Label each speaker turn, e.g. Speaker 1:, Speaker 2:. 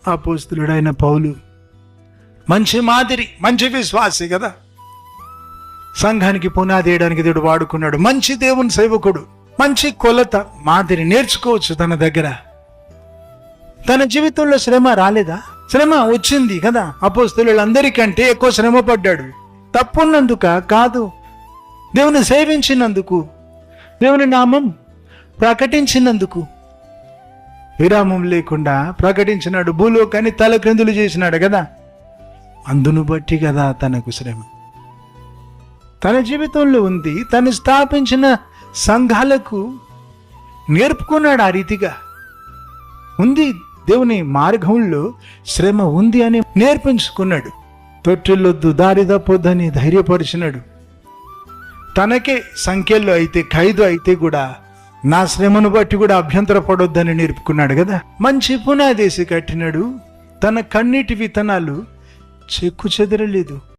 Speaker 1: అపోస్తలుడైన పౌలు మంచి మాదిరి, మంచి విశ్వాసి కదా. సంఘానికి పునాది వేయడానికి దేవుడు వాడుకున్నాడు. మంచి దేవుని సేవకుడు, మంచి కొలత మాదిరి నేర్చుకోవచ్చు తన దగ్గర. తన జీవితంలో శ్రమ రాలేదా? శ్రమ వచ్చింది కదా. అపోస్తలులందరికంటే ఎక్కువ శ్రమ పడ్డాడు. తప్పున్నందుక కాదు, దేవుని సేవించినందుకు, దేవుని నామం ప్రకటించినందుకు. విరామం లేకుండా ప్రకటించినాడు, భూలోకాన్ని తలక్రిందులు చేసినాడు కదా. అందును బట్టి కదా తనకు శ్రమ. తన జీవితంలో ఉంది. తను స్థాపించిన సంఘాలకు నేర్పుకున్నాడు. ఆ రీతిగా ఉంది. దేవుని మార్గంలో శ్రమ ఉంది అని నేర్పించుకున్నాడు. తొట్టిల్లొద్దు, దారి తప్పొద్దని ధైర్యపరిచినాడు. తనకే సంఖ్యల్లో అయితే, ఖైదు అయితే కూడా నా శ్రమను బట్టి కూడా అభ్యంతర పడొద్దని నేర్పుకున్నాడు కదా. మంచి పునాదేసి కట్టినాడు. తన కన్నీటి విత్తనాలు చెక్కు చెదరలేదు.